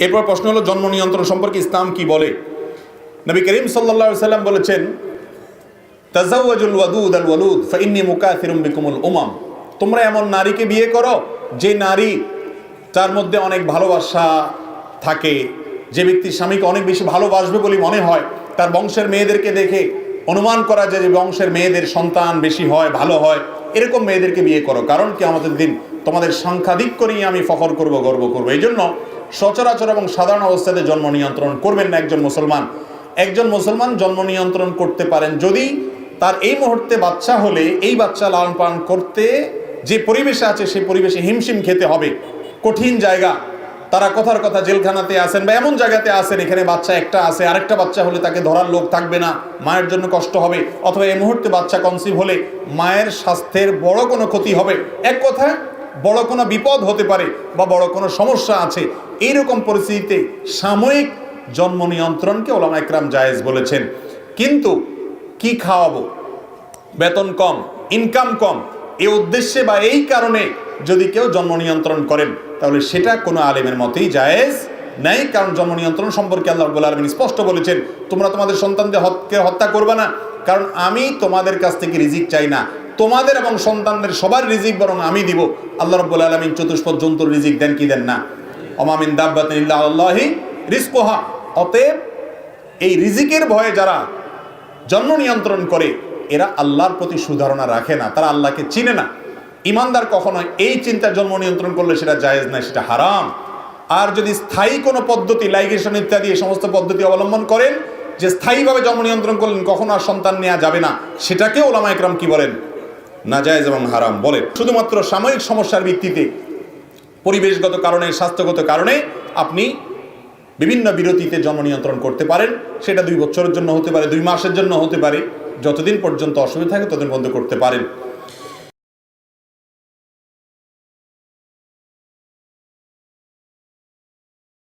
এরপর প্রশ্ন হলো জন্ম নিয়ন্ত্রণ সম্পর্কে ইসলাম কি বলে। নবী করিম সাল্লাল্লাহু আলাইহি সাল্লাম বলেছেন, তাজাওয়াজুল ওয়াদুদ আল ওয়ালুদ ফাইন্নী মুকাথিরুম বিকুমুল উমাম। তোমরা এমন নারীকে বিয়ে করো যে নারী তার মধ্যে অনেক ভালোবাসা থাকে, যে ব্যক্তি স্বামীকে অনেক বেশি ভালোবাসবে বলে মনে হয়, তার বংশের মেয়েদেরকে দেখে অনুমান করা যায় যে বংশের মেয়েদের সন্তান বেশি হয়, ভালো হয়, এরকম মেয়েদেরকে বিয়ে করো। কারণ কিয়ামতের দিন তোমাদের সংখ্যাধিক্য নিয়ে আমি ফখর করব, গর্ব করব। এই জন্য সচরাচর এবং সাধারণ অবস্থাতে জন্ম নিয়ন্ত্রণ করবেন না একজন মুসলমান। একজন মুসলমান জন্ম নিয়ন্ত্রণ করতে পারেন যদি তার এই মুহূর্তে বাচ্চা হলে এই বাচ্চা লালন পালন করতে যে পরিবেশে আছে সেই পরিবেশে হিমশিম খেতে হবে, কঠিন জায়গা, তারা কথার কথা জেলখানাতে আসেন বা এমন জায়গাতে আসেন এখানে বাচ্চা একটা আছে, আরেকটা বাচ্চা হলে তাকে ধরার লোক থাকবে না, মায়ের জন্য কষ্ট হবে, অথবা এই মুহূর্তে বাচ্চা কনসিভ হলে মায়ের স্বাস্থ্যের বড় কোনো ক্ষতি হবে, এক কথায় বড় কোনো বিপদ হতে পারে বা বড় কোনো সমস্যা আছে। এইরকম পরিস্থিতিতে সাময়িক জন্ম নিয়ন্ত্রণকে ওলামা ইকরাম জায়েজ বলেছেন। কিন্তু কি খাওয়াবো, বেতন কম, ইনকাম কম, এই উদ্দেশ্যে বা এই কারণে যদি কেউ জন্ম নিয়ন্ত্রণ করেন তাহলে সেটা কোনো আলেমের মতেই জায়েজ নাই। কারণ জন্ম নিয়ন্ত্রণ সম্পর্কে আল্লাহ রাব্বুল আলামিন স্পষ্ট বলেছেন, তোমরা তোমাদের সন্তানদের হত্যা করবে না, কারণ আমি তোমাদের কাছ থেকে রিজিক চাই না, তোমাদের এবং সন্তানদের সবার রিজিক বরং আমি দিব। আল্লাহ রাব্বুল আলামিন চতুষ্পদ জন্তুর রিজিক দেন কি দেন না? ওমা মিন দাব্বাতিন ইল্লা আলাল্লাহি রিজকুহা। অতএব এই রিজিকের ভয়ে যারা জন্ম নিয়ন্ত্রণ করে এরা আল্লাহর প্রতি সুধারণা রাখে না, তারা আল্লাহকে চিনে না। ইমানদার কখনো এই চিন্তা জন্ম নিয়ন্ত্রণ করলে সেটা জায়েজ নয়, সেটা হারাম। আর যদি স্থায়ী কোনো পদ্ধতি, লাইগেশন ইত্যাদি এই সমস্ত পদ্ধতি অবলম্বন করেন যে স্থায়ীভাবে জন্ম নিয়ন্ত্রণ করলেন কখনো আর সন্তান নেওয়া যাবে না, সেটাকে ওলামা ইকরাম কি বলেন? নাজায়েজ এবং হারাম বলেন। শুধুমাত্র সাময়িক সমস্যার ভিত্তিতে, পরিবেশগত কারণে, স্বাস্থ্যগত কারণে আপনি বিভিন্ন বিরতিতে জন্ম নিয়ন্ত্রণ করতে পারেন। সেটা 2 বছরের জন্য হতে পারে, 2 মাসের জন্য হতে পারে, যতদিন পর্যন্ত অসুবিধা থাকে ততদিন পর্যন্ত করতে পারেন।